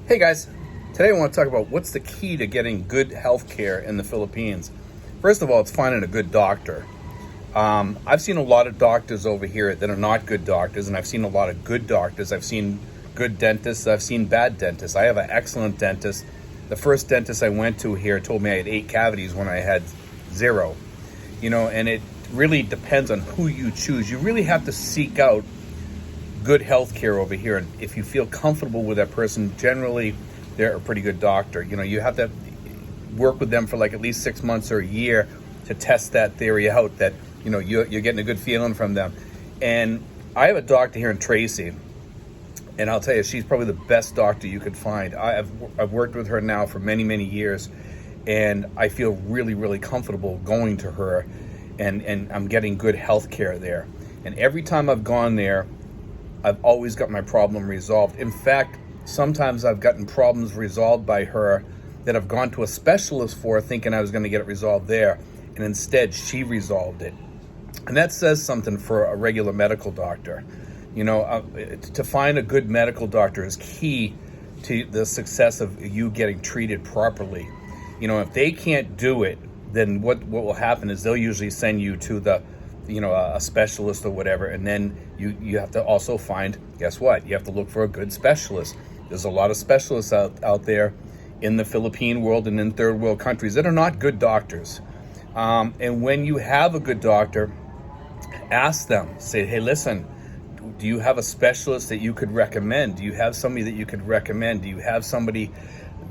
Hey guys, today I want to talk about what's the key to getting good health care in the Philippines. First of all, it's finding a good doctor. I've seen a lot of doctors over here that are not good doctors, and I've seen a lot of good doctors. I've seen good dentists, I've seen bad dentists. I have an excellent dentist. The first dentist I went to here told me I had 8 cavities when I had 0. And it really depends on who you choose. You really have to seek out good health care over here, and if you feel comfortable with that person, generally they're a pretty good doctor. You have to work with them for like at least 6 months or a year to test that theory out, that you're getting a good feeling from them. And I have a doctor here in Tracy, and I'll tell you, she's probably the best doctor you could find. I've worked with her now for many years, and I feel really comfortable going to her, and I'm getting good health care there. And every time I've gone there, I've always got my problem resolved. In fact, sometimes I've gotten problems resolved by her that I've gone to a specialist for, thinking I was going to get it resolved there, and instead she resolved it. And that says something for a regular medical doctor. To find a good medical doctor is key to the success of you getting treated properly. If they can't do it, then what will happen is they'll usually send you to a specialist or whatever, and then you have to also find, guess what? You have to look for a good specialist. There's a lot of specialists out there in the Philippine world and in third world countries that are not good doctors. And when you have a good doctor, ask them, say, hey, listen, do you have a specialist that you could recommend? Do you have somebody that you could recommend? Do you have somebody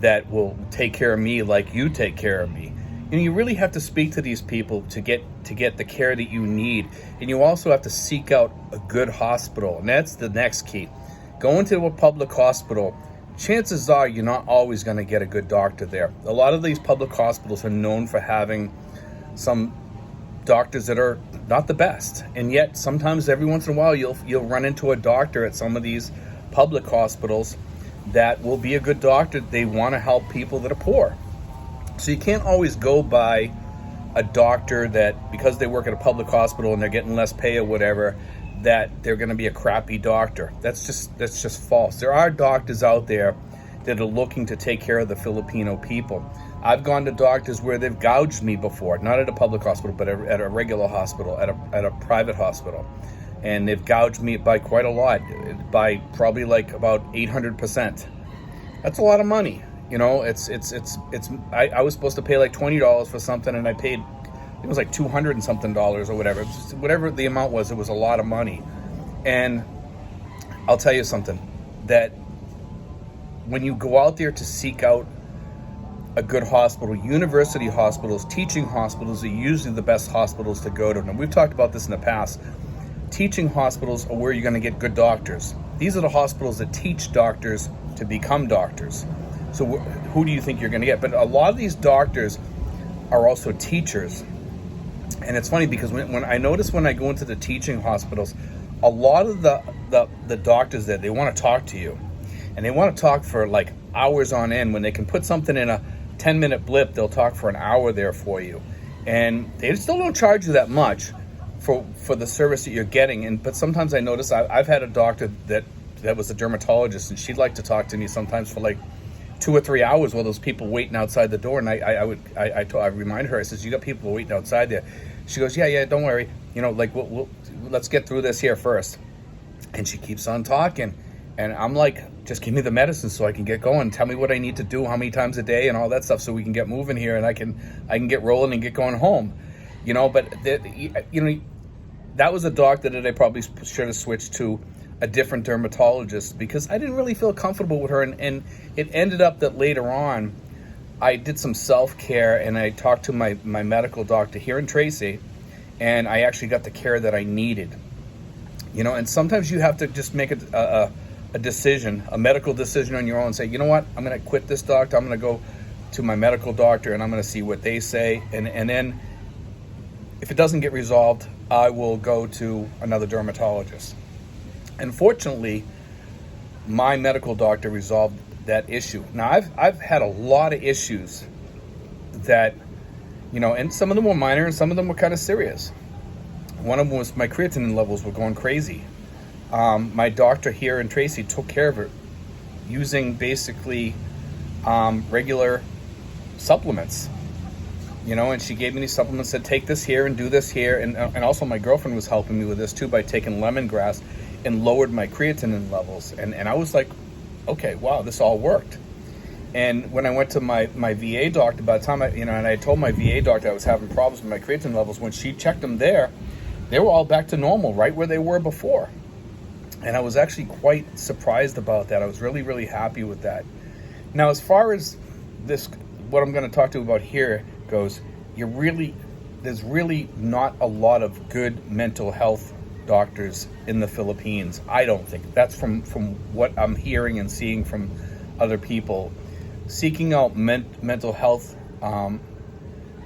that will take care of me like you take care of me? You really have to speak to these people to get the care that you need. And you also have to seek out a good hospital. And that's the next key. Going to a public hospital, chances are you're not always going to get a good doctor there. A lot of these public hospitals are known for having some doctors that are not the best. And yet sometimes every once in a while you'll run into a doctor at some of these public hospitals that will be a good doctor. They want to help people that are poor. So you can't always go by a doctor that, because they work at a public hospital and they're getting less pay or whatever, that they're going to be a crappy doctor. That's just false. There are doctors out there that are looking to take care of the Filipino people. I've gone to doctors where they've gouged me before, not at a public hospital, but at a regular hospital, at a private hospital. And they've gouged me by quite a lot, by probably like about 800%. That's a lot of money. I was supposed to pay like $20 for something, and I paid, it was like $200 and something or whatever. Whatever the amount was, it was a lot of money. And I'll tell you something, that when you go out there to seek out a good hospital, university hospitals, teaching hospitals are usually the best hospitals to go to. Now, we've talked about this in the past. Teaching hospitals are where you're going to get good doctors. These are the hospitals that teach doctors to become doctors. So who do you think you're going to get? But a lot of these doctors are also teachers. And it's funny because when I notice when I go into the teaching hospitals, a lot of the doctors there, they want to talk to you. And they want to talk for like hours on end. When they can put something in a 10-minute blip, they'll talk for an hour there for you. And they still don't charge you that much for the service that you're getting. But sometimes I notice, I've had a doctor that was a dermatologist, and she'd like to talk to me sometimes for like 2 or 3 hours while those people waiting outside the door. And I remind her, I says, you got people waiting outside there. She goes, yeah, don't worry. Let's get through this here first. And she keeps on talking. And I'm like, just give me the medicine so I can get going. Tell me what I need to do, how many times a day, and all that stuff, so we can get moving here, and I can get rolling and get going home. But that was a doctor that I probably should have switched to a different dermatologist, because I didn't really feel comfortable with her. And it ended up that later on I did some self-care, and I talked to my medical doctor here in Tracy, and I actually got the care that I needed. And sometimes you have to just make a decision, a medical decision on your own, and say, you know what, I'm going to quit this doctor, I'm going to go to my medical doctor, and I'm going to see what they say, and then if it doesn't get resolved, I will go to another dermatologist. And fortunately, my medical doctor resolved that issue. Now, I've had a lot of issues that, and some of them were minor and some of them were kind of serious. One of them was my creatinine levels were going crazy. My doctor here in Tracy took care of it using basically regular supplements, and she gave me these supplements, said take this here and do this here, and also my girlfriend was helping me with this too by taking lemongrass and lowered my creatinine levels, and I was like, okay, wow, this all worked. And when I went to my VA doctor, by the time and I told my VA doctor I was having problems with my creatinine levels, when she checked them there, they were all back to normal, right where they were before. And I was actually quite surprised about that. I was really, really happy with that. Now, as far as this, what I'm going to talk to you about here goes, there's really not a lot of good mental health doctors in the Philippines. I don't think. That's from what I'm hearing and seeing from other people. Seeking out mental health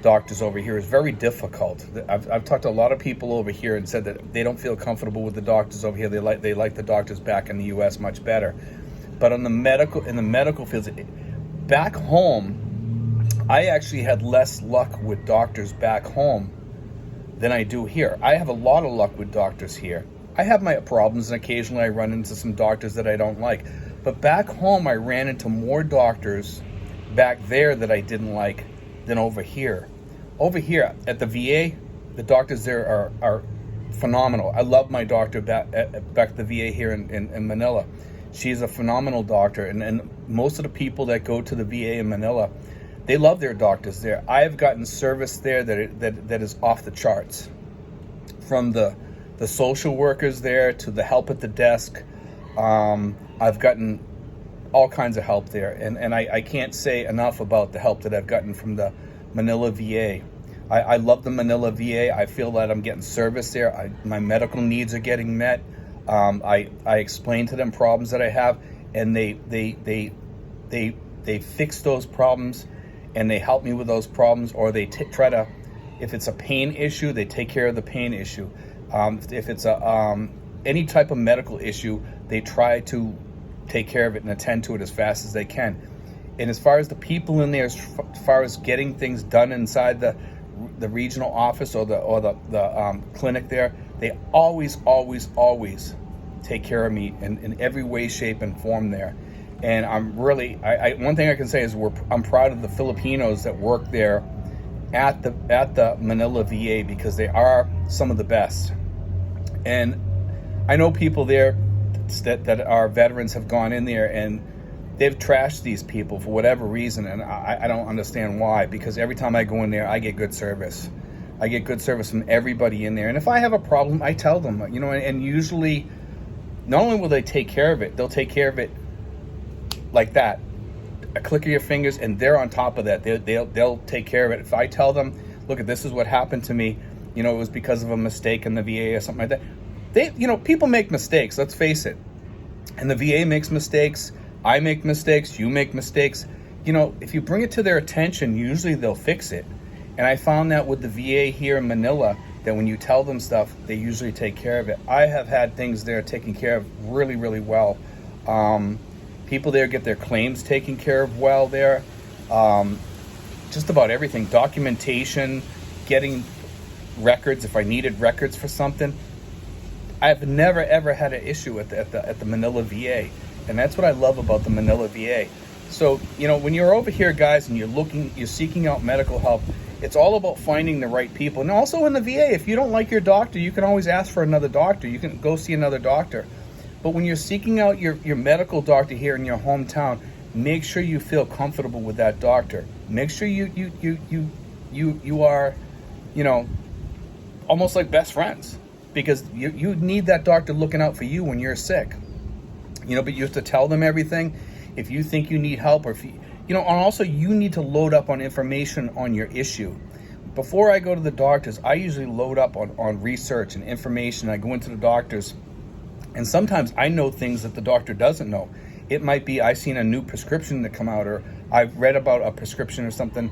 doctors over here is very difficult. I've talked to a lot of people over here and said that they don't feel comfortable with the doctors over here. They like the doctors back in the U.S. much better. But in the medical fields, back home, I actually had less luck with doctors back home than I do here. I have a lot of luck with doctors here. I have my problems, and occasionally I run into some doctors that I don't like. But back home, I ran into more doctors back there that I didn't like than over here. Over here at the VA, the doctors there are phenomenal. I love my doctor back at the VA here in Manila. She's a phenomenal doctor, and most of the people that go to the VA in Manila, they love their doctors there. I have gotten service there that is off the charts. From the social workers there to the help at the desk, I've gotten all kinds of help there, and I can't say enough about the help that I've gotten from the Manila VA. I love the Manila VA. I feel that I'm getting service there. My medical needs are getting met. I explain to them problems that I have, and they fix those problems, and they help me with those problems, or they try to, if it's a pain issue, they take care of the pain issue. If it's any type of medical issue, they try to take care of it and attend to it as fast as they can. And as far as the people in there, as far as getting things done inside the regional office or the clinic there, they always take care of me in every way, shape, and form there. And I'm really, one thing I can say is I'm proud of the Filipinos that work there at the Manila VA, because they are some of the best. And I know people there that are veterans have gone in there and they've trashed these people for whatever reason, and I don't understand why, because every time I go in there, I get good service. I get good service from everybody in there. And if I have a problem, I tell them, and usually not only will they take care of it, they'll take care of it like that. A click of your fingers, and they're on top of that. They'll take care of it. If I tell them, look, this is what happened to me, it was because of a mistake in the VA or something like that. People make mistakes, let's face it. And the VA makes mistakes, I make mistakes, you make mistakes. If you bring it to their attention, usually they'll fix it. And I found that with the VA here in Manila, that when you tell them stuff, they usually take care of it. I have had things there taken care of really, really well. People there get their claims taken care of well there. Just about everything. Documentation, getting records, if I needed records for something. I've never, ever had an issue at the Manila VA. And that's what I love about the Manila VA. So, when you're over here, guys, and you're seeking out medical help, it's all about finding the right people. And also in the VA, if you don't like your doctor, you can always ask for another doctor. You can go see another doctor. But when you're seeking out your medical doctor here in your hometown, make sure you feel comfortable with that doctor. Make sure you are, almost like best friends, because you need that doctor looking out for you when you're sick. But you have to tell them everything. If you think you need help, or if and also you need to load up on information on your issue. Before I go to the doctors, I usually load up on research and information. I go into the doctors, and sometimes I know things that the doctor doesn't know. It might be I've seen a new prescription that come out, or I've read about a prescription or something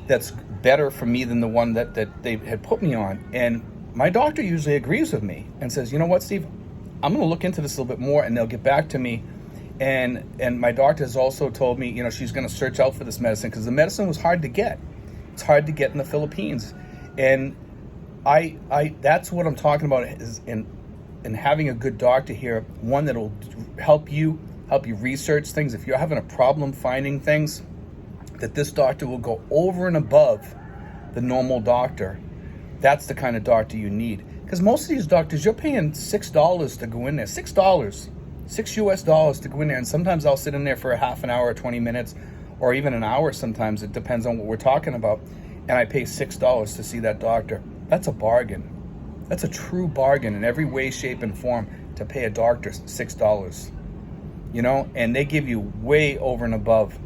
that's better for me than the one that they had put me on. And my doctor usually agrees with me and says, you know what, Steve, I'm going to look into this a little bit more, and they'll get back to me. And my doctor has also told me, she's going to search out for this medicine, because the medicine was hard to get. It's hard to get in the Philippines. And I that's what I'm talking about, is in having a good doctor here, one that'll help you help you research things. If you're having a problem finding things, that this doctor will go over and above the normal doctor. That's the kind of doctor you need. Because most of these doctors, you're paying $6 to go in there. $6. $6 to go in there. And sometimes I'll sit in there for a half an hour or 20 minutes or even an hour sometimes. It depends on what we're talking about. And I pay $6 to see that doctor. That's a bargain. That's a true bargain in every way, shape, and form, to pay a doctor $6. You know, and they give you way over and above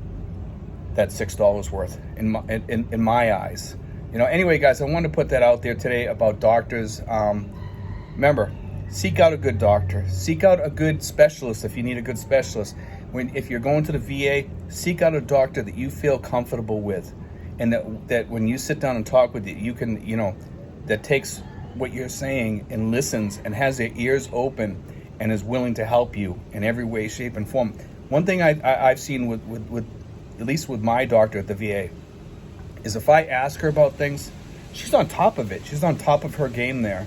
that $6 worth in my eyes. You know, anyway, guys, I wanted to put that out there today about doctors. Remember, seek out a good doctor. Seek out a good specialist if you need a good specialist. If you're going to the VA, seek out a doctor that you feel comfortable with, and that when you sit down and talk with you can, you know, that takes what you're saying and listens and has their ears open and is willing to help you in every way, shape, and form. One thing I've seen with at least with my doctor at the VA, is if I ask her about things, she's on top of it. She's on top of her game there.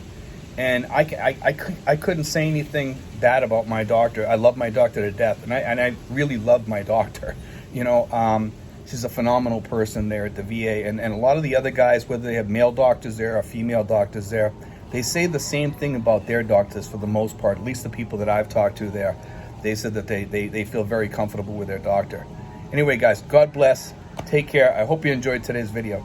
And I couldn't say anything bad about my doctor. I love my doctor to death, and I really love my doctor. You know, she's a phenomenal person there at the VA. And a lot of the other guys, whether they have male doctors there or female doctors there, they say the same thing about their doctors for the most part, at least the people that I've talked to there. They said that they feel very comfortable with their doctor. Anyway, guys, God bless. Take care. I hope you enjoyed today's video.